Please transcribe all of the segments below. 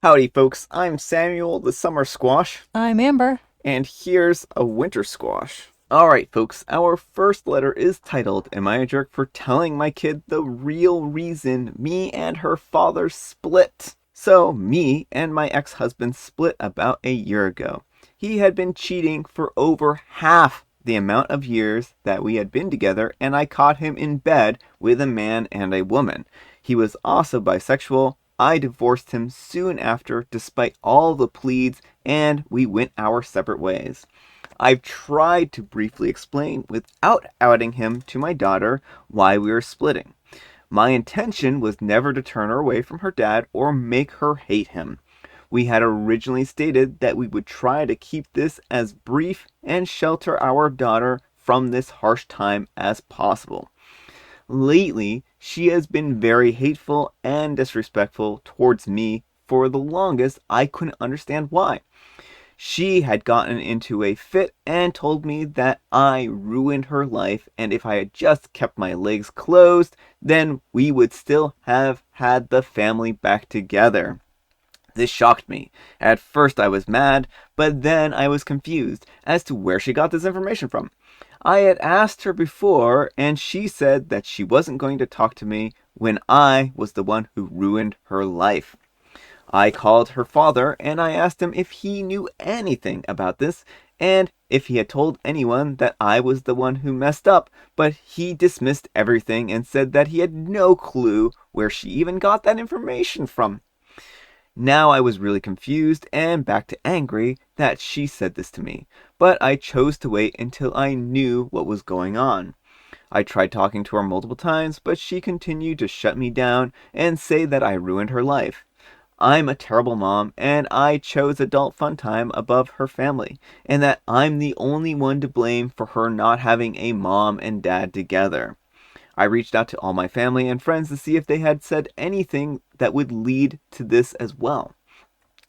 Howdy, folks. I'm Samuel, the summer squash, I'm Amber. and here's a winter squash. Alright, folks, our first letter is titled, Am I a Jerk for Telling My Kid the Real Reason Me and Her Father Split? So, me and my ex husband split about a year ago. He had been cheating for over half the amount of years that we had been together, and I caught him in bed with a man and a woman. He was also bisexual. I divorced him soon after, despite all the pleads, and we went our separate ways. I've tried to briefly explain, without outing him to my daughter, why we were splitting. My intention was never to turn her away from her dad or make her hate him. We had originally stated that we would try to keep this as brief and shelter our daughter from this harsh time as possible. Lately, she has been very hateful and disrespectful towards me. For the longest, I couldn't understand why. She had gotten into a fit and told me that I ruined her life, and if I had just kept my legs closed, then we would still have had the family back together. This shocked me. At first I was mad, but then I was confused as to where she got this information from. I had asked her before, and she said that she wasn't going to talk to me when I was the one who ruined her life. I called her father and I asked him if he knew anything about this and if he had told anyone that I was the one who messed up, but he dismissed everything and said that he had no clue where she even got that information from. Now I was really confused and back to angry that she said this to me, but I chose to wait until I knew what was going on. I tried talking to her multiple times, but she continued to shut me down and say that I ruined her life. I'm a terrible mom, and I chose adult fun time above her family, and that I'm the only one to blame for her not having a mom and dad together. I reached out to all my family and friends to see if they had said anything that would lead to this as well.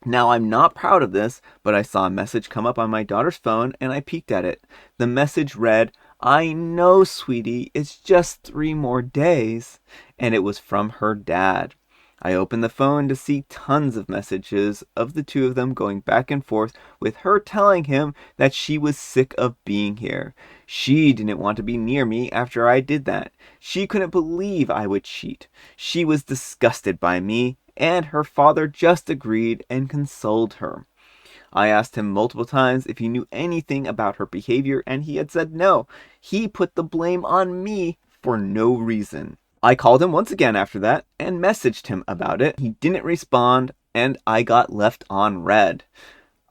Now, I'm not proud of this, but I saw a message come up on my daughter's phone and I peeked at it. The message read, I know, sweetie, it's just 3 more days. And it was from her dad. I opened the phone to see tons of messages of the two of them going back and forth, with her telling him that she was sick of being here. She didn't want to be near me after I did that. She couldn't believe I would cheat. She was disgusted by me, and her father just agreed and consoled her. I asked him multiple times if he knew anything about her behavior, and he had said no. He put the blame on me for no reason. I called him once again after that and messaged him about it. He didn't respond, and I got left on red.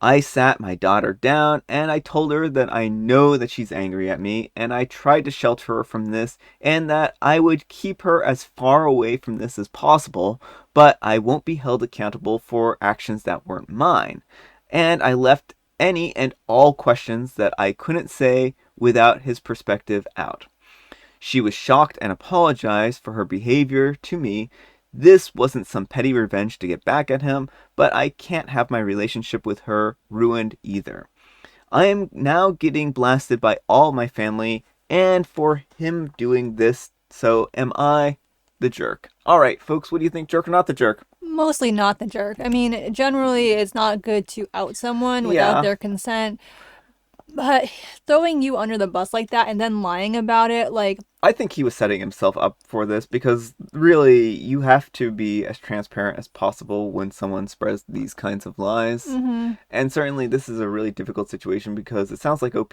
I sat my daughter down and I told her that I know that she's angry at me, and I tried to shelter her from this and that I would keep her as far away from this as possible, but I won't be held accountable for actions that weren't mine. And I left any and all questions that I couldn't say without his perspective out. She was shocked and apologized for her behavior to me. This wasn't some petty revenge to get back at him, but I can't have my relationship with her ruined either. I am now getting blasted by all my family and for him doing this, so am I the jerk? Alright, folks, what do you think, jerk or not the jerk? Mostly not the jerk. I mean, generally, it's not good to out someone without Yeah, their consent, but throwing you under the bus like that and then lying about it, like, I think he was setting himself up for this because really you have to be as transparent as possible when someone spreads these kinds of lies. mm-hmm, And certainly this is a really difficult situation because it sounds like OP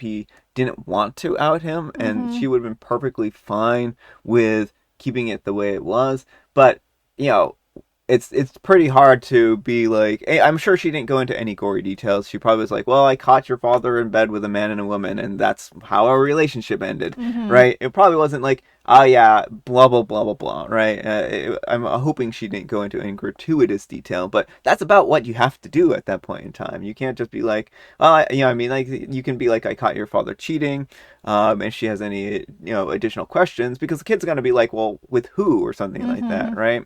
didn't want to out him and mm-hmm, she would have been perfectly fine with keeping it the way it was. But, you know, it's pretty hard to be like, hey, I'm sure she didn't go into any gory details. She probably was like, well, I caught your father in bed with a man and a woman, and that's how our relationship ended, mm-hmm. right? It probably wasn't like, oh yeah, blah blah blah blah blah, right? I'm hoping she didn't go into any gratuitous detail, but that's about what you have to do at that point in time. You can't just be like, I mean, like you can be like, I caught your father cheating, and she has any additional questions because the kid's gonna be like, well, with who or something like that, Mm-hmm. right?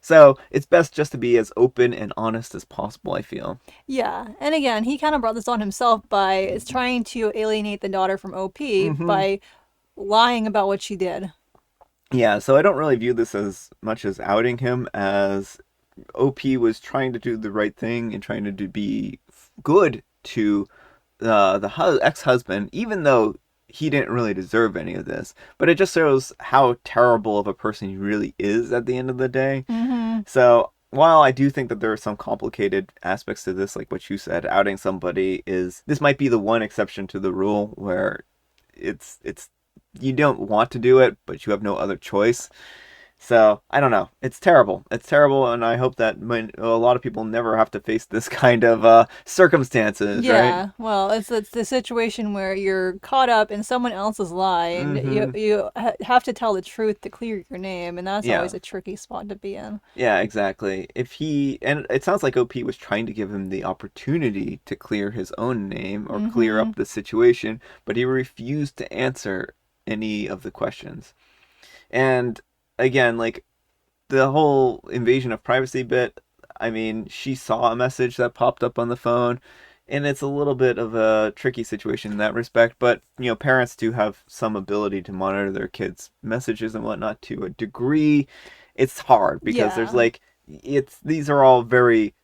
So it's best just to be as open and honest as possible, I feel. Yeah, and again, he kind of brought this on himself by trying to alienate the daughter from OP Hmm. by lying about what she did. Yeah, so I don't really view this as much as outing him as OP was trying to do the right thing and trying to be good to the ex-husband, even though he didn't really deserve any of this. But it just shows how terrible of a person he really is at the end of the day. Mm-hmm. So while I do think that there are some complicated aspects to this, like what you said, outing somebody is this might be the one exception to the rule where it's you don't want to do it, but you have no other choice. So I don't know. It's terrible. It's terrible, and I hope that a lot of people never have to face this kind of circumstances, right? Yeah, well, it's the situation where you're caught up in someone else's lie, and Mm-hmm. have to tell the truth to clear your name, and that's Yeah. always a tricky spot to be in. Yeah, exactly. If he, and it sounds like OP was trying to give him the opportunity to clear his own name or clear Mm-hmm. up the situation, but he refused to answer any of the questions. And again, like the whole invasion of privacy bit, I mean, she saw a message that popped up on the phone, and it's a little bit of a tricky situation in that respect. But, parents do have some ability to monitor their kids' messages and whatnot to a degree. It's hard because there's Yeah. like, these are all very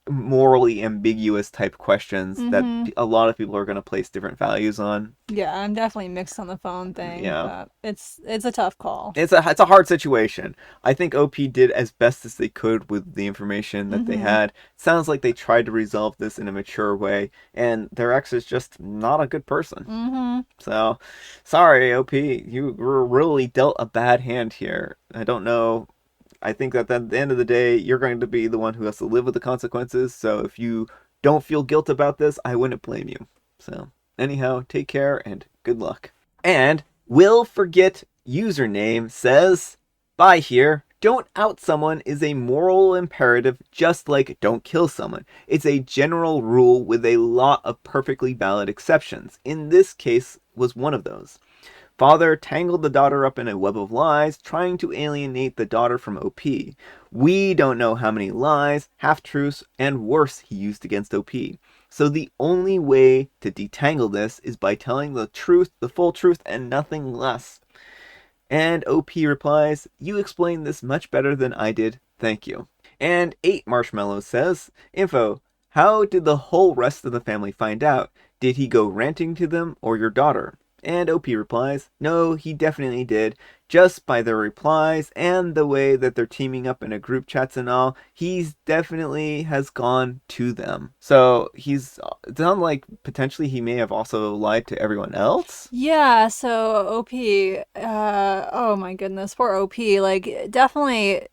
morally ambiguous type questions that Mm-hmm. a lot of people are going to place different values on. Yeah, I'm definitely mixed on the phone thing, Yeah. but it's a tough call. It's a hard situation. I think OP did as best as they could with the information that they Mm-hmm. had. Sounds like they tried to resolve this in a mature way, and their ex is just not a good person. Mm-hmm. So, sorry, OP, you were really dealt a bad hand here. I don't know. I think that at the end of the day, you're going to be the one who has to live with the consequences. So if you don't feel guilt about this, I wouldn't blame you. So, anyhow, take care and good luck. And will forget username says, bye here. Don't out someone is a moral imperative just like don't kill someone. It's a general rule with a lot of perfectly valid exceptions. In this case was one of those. Father tangled the daughter up in a web of lies, trying to alienate the daughter from OP. We don't know how many lies, half truths, and worse he used against OP. So the only way to detangle this is by telling the truth, the full truth, and nothing less. And OP replies, you explained this much better than I did. Thank you. And 8 Marshmallows says, info, how did the whole rest of the family find out? Did he go ranting to them or your daughter? And OP replies, no, he definitely did. Just by their replies and the way that they're teaming up in a group chats and all, he's definitely has gone to them. So he's done like potentially he may have also lied to everyone else. Yeah, so OP, oh my goodness, poor OP. Like, definitely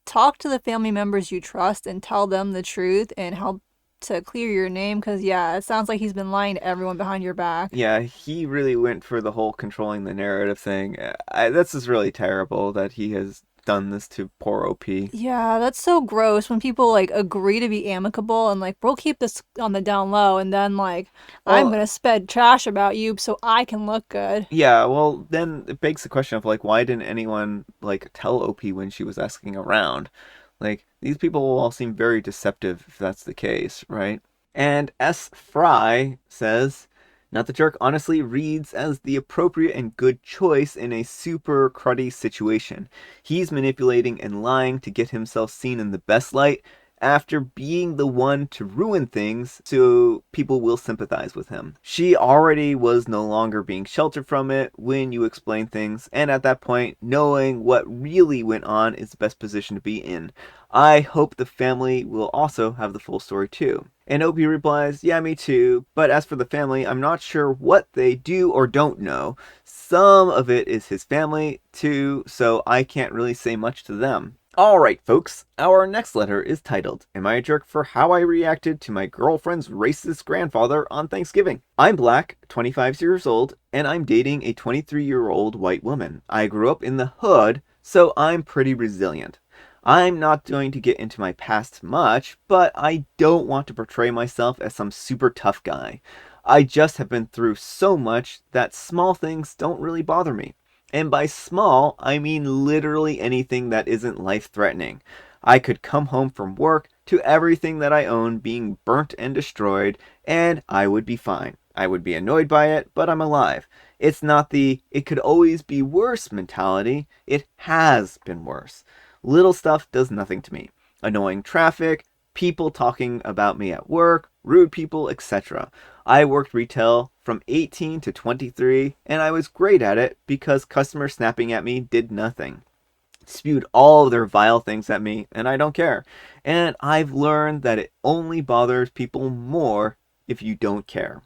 talk to the family members you trust and tell them the truth and help to clear your name. Because, yeah, it sounds like he's been lying to everyone behind your back. Yeah, he really went for the whole controlling the narrative thing. This is really terrible that he has done this to poor OP. Yeah, that's so gross when people like agree to be amicable and like we'll keep this on the down low and then like I'm Well, gonna spread trash about you so I can look good. yeah, well, then it begs the question of like, why didn't anyone like tell OP when she was asking around? Like, these people all seem very deceptive if that's the case, right? And S. Fry says, not the jerk honestly reads as the appropriate and good choice in a super cruddy situation. He's manipulating and lying to get himself seen in the best light after being the one to ruin things so people will sympathize with him. She already was no longer being sheltered from it when you explain things, and at that point, knowing what really went on is the best position to be in. I hope the family will also have the full story too. And Opie replies, yeah, me too, but as for the family, I'm not sure what they do or don't know. Some of it is his family too, so I can't really say much to them. Alright, folks, our next letter is titled, Am I a Jerk for How I Reacted to My Girlfriend's Racist Grandfather on Thanksgiving? I'm black, 25 years old, and I'm dating a 23-year-old white woman. I grew up in the hood, so I'm pretty resilient. I'm not going to get into my past much, but I don't want to portray myself as some super tough guy. I just have been through so much that small things don't really bother me. And by small, I mean literally anything that isn't life threatening. I could come home from work to everything that I own being burnt and destroyed, and I would be fine. I would be annoyed by it, but I'm alive. It's not the it could always be worse mentality, it has been worse. Little stuff does nothing to me. annoying traffic, people talking about me at work, rude people, etc. I worked retail from 18 to 23, and I was great at it because customers snapping at me did nothing. Spewed all their vile things at me, and I don't care. And I've learned that it only bothers people more if you don't care.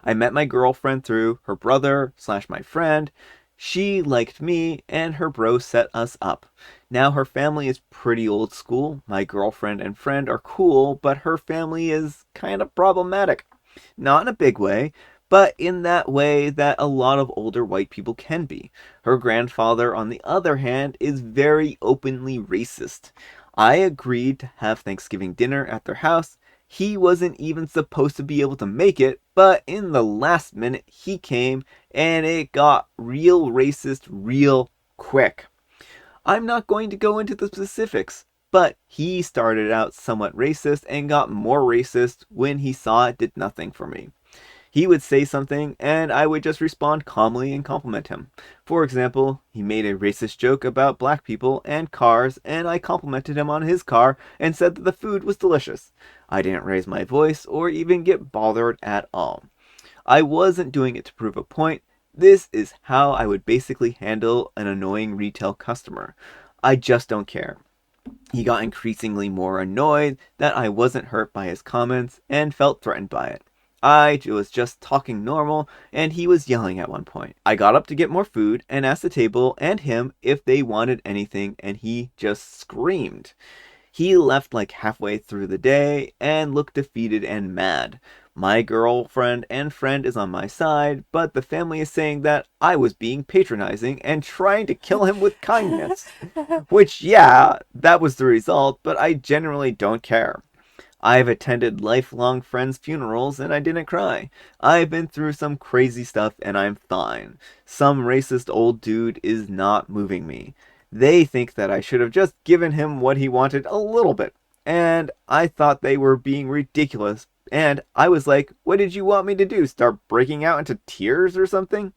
I met my girlfriend through her brother slash my friend. She liked me, and her bro set us up. Now her family is pretty old school. My girlfriend and friend are cool, but her family is kind of problematic. Not in a big way, but in that way that a lot of older white people can be. Her grandfather, on the other hand, is very openly racist. I agreed to have Thanksgiving dinner at their house. He wasn't even supposed to be able to make it, but in the last minute he came, and it got real racist real quick. I'm not going to go into the specifics, but he started out somewhat racist and got more racist when he saw it did nothing for me. He would say something, and I would just respond calmly and compliment him. For example, he made a racist joke about black people and cars, and I complimented him on his car and said that the food was delicious. I didn't raise my voice or even get bothered at all. I wasn't doing it to prove a point. This is how I would basically handle an annoying retail customer. I just don't care. He got increasingly more annoyed that I wasn't hurt by his comments and felt threatened by it. I was just talking normal, and he was yelling at one point. I got up to get more food and asked the table and him if they wanted anything, and he just screamed. He left like halfway through the day and looked defeated and mad. My girlfriend and friend is on my side, but the family is saying that I was being patronizing and trying to kill him with kindness. Which, yeah, that was the result, but I generally don't care. I've attended lifelong friends' funerals and I didn't cry. I've been through some crazy stuff and I'm fine. Some racist old dude is not moving me. They think that I should have just given him what he wanted a little bit. And I thought they were being ridiculous. And I was like, what did you want me to do? Start breaking out into tears or something?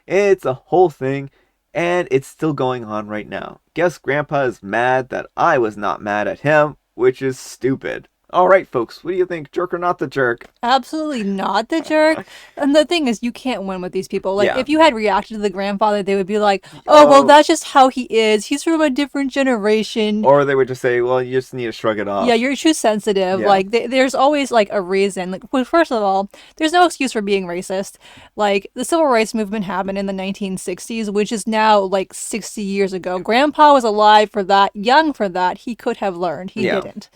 It's a whole thing, and it's still going on right now. Guess Grandpa is mad that I was not mad at him, which is stupid. Alright, folks, what do you think? Jerk or not the jerk? Absolutely not the jerk. And the thing is, you can't win with these people. Like, Yeah. if you had reacted to the grandfather, they would be like, oh, well, Oh, that's just how he is. He's from a different generation. or they would just say, well, you just need to shrug it Yeah, off. you're too sensitive. Yeah. Like, there's always like a reason. Like, well, first of all, there's no excuse for being racist. Like, the civil rights movement happened in the 1960s, which is now like 60 years ago. Grandpa was alive for that, young for that. He could have learned. He Yeah. didn't.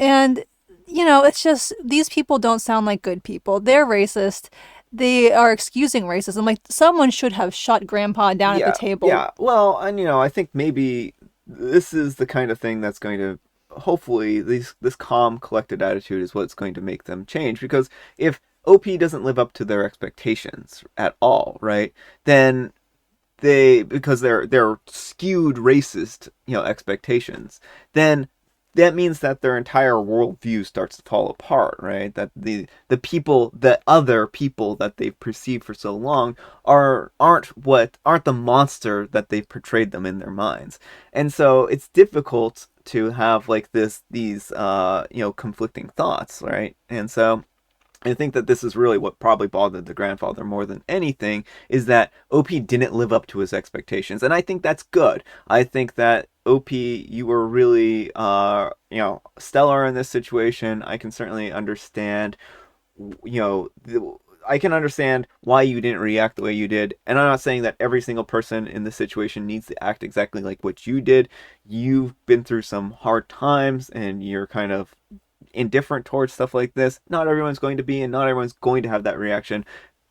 And it's just these people don't sound like good people. They're racist. They are excusing racism. Like, someone should have shut Grandpa down at the Yeah. table. Yeah. Well, and I think maybe this is the kind of thing that's going to hopefully this calm collected attitude is what's going to make them change, because if OP doesn't live up to their expectations at all, right? Then they, because they're skewed racist, expectations, then that means that their entire worldview starts to fall apart, right? That the other people that they've perceived for so long aren't the monster that they've portrayed them in their minds. And so it's difficult to have like these conflicting thoughts, right? And so I think that this is really what probably bothered the grandfather more than anything, is that OP didn't live up to his expectations. And I think that's good. I think that OP, you were really, stellar in this situation. I can certainly understand, you know, I can understand why you didn't react the way you did. And I'm not saying that every single person in this situation needs to act exactly like what you did. You've been through some hard times and you're kind of indifferent towards stuff like this. Not everyone's going to be, and not everyone's going to have that reaction.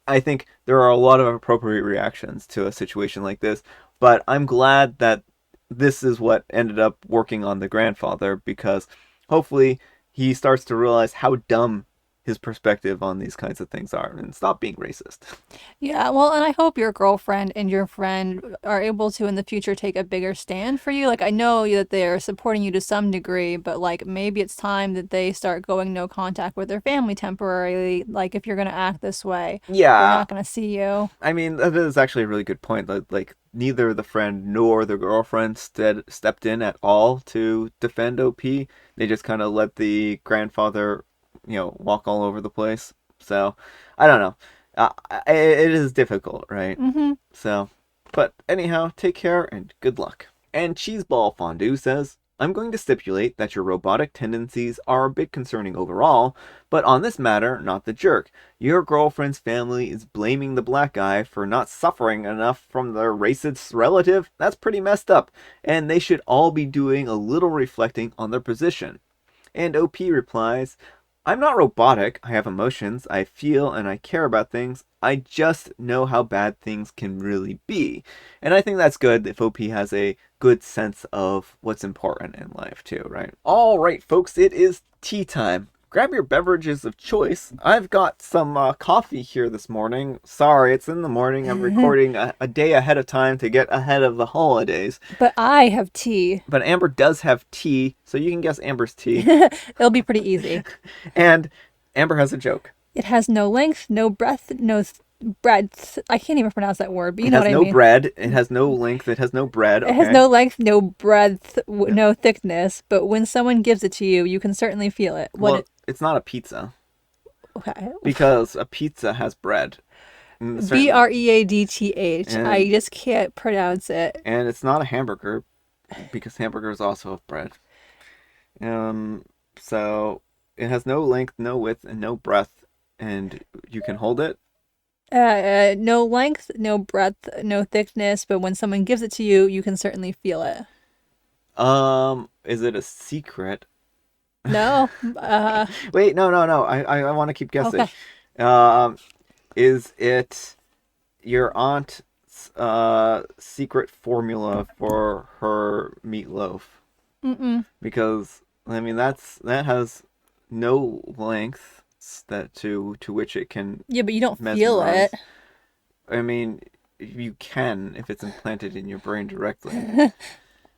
I think there are a lot of appropriate reactions to a situation like this, but I'm glad that this is what ended up working on the grandfather, because hopefully he starts to realize how dumb his perspective on these kinds of things are and stop being racist. Yeah, well, and I hope your girlfriend and your friend are able to in the future take a bigger stand for you. Like, I know that they're supporting you to some degree, but like maybe it's time that they start going no contact with their family temporarily. Like, if you're going to act this way, they're Yeah, not going to see you. I mean, that is actually a really good point. Like neither the friend nor the girlfriend stepped in at all to defend OP. They just kind of let the grandfather, walk all over the place. So, I don't know. It is difficult, right? Mm-hmm. So, but anyhow, take care and good luck. And Cheeseball Fondue says, I'm going to stipulate that your robotic tendencies are a bit concerning overall, but on this matter, not the jerk. Your girlfriend's family is blaming the black guy for not suffering enough from their racist relative. That's pretty messed up, and they should all be doing a little reflecting on their position. And OP replies, I'm not robotic. I have emotions. I feel and I care about things. I just know how bad things can really be. And I think that's good if OP has a good sense of what's important in life, too, right? All right, folks, it is tea time. Grab your beverages of choice. I've got some coffee here this morning. Sorry, it's in the morning. I'm recording a day ahead of time to get ahead of the holidays. But I have tea. But Amber does have tea, so you can guess Amber's tea. It'll be pretty easy. And Amber has a joke. It has no length, no breadth, no breadth. I can't even pronounce that word, but you It know has what I no mean. bread. It has no length. It has no bread. It has Okay. no length, no breadth, no thickness, but when someone gives it to you, you can certainly feel it. Well, it's not a pizza Okay. because a pizza has bread. Breadth. I And just can't pronounce it. and it's not a hamburger because hamburgers also have bread. Um. So it has no length, no width, and no breadth, and you can hold it. No length, no breadth, no thickness, but when someone gives it to you, you can certainly feel it. Is it a secret? No? Wait, no, no, no. I want to keep guessing. Okay. Um, is it your aunt's secret formula for her meatloaf? Mm-mm. Because I mean that has no length that to which it can Yeah, but you don't feel it. mesmerize. I mean, you can if it's implanted in your brain directly.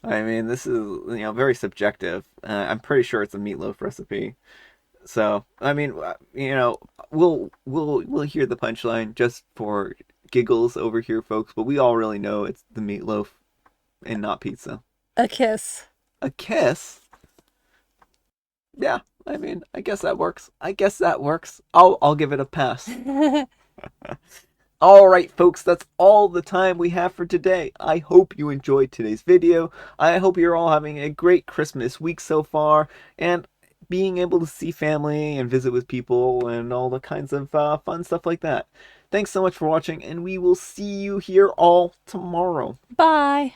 I mean, this is very subjective. I'm pretty sure it's a meatloaf recipe. So I mean, we'll hear the punchline just for giggles over here, folks. But we all really know it's the meatloaf and not pizza. A kiss. A kiss? Yeah, I mean, I guess that works. I guess that works. I'll give it a pass. All right, folks, that's all the time we have for today. I hope you enjoyed today's video. I hope you're all having a great Christmas week so far, and being able to see family and visit with people and all the kinds of fun stuff like that. Thanks so much for watching, and we will see you here all tomorrow. Bye.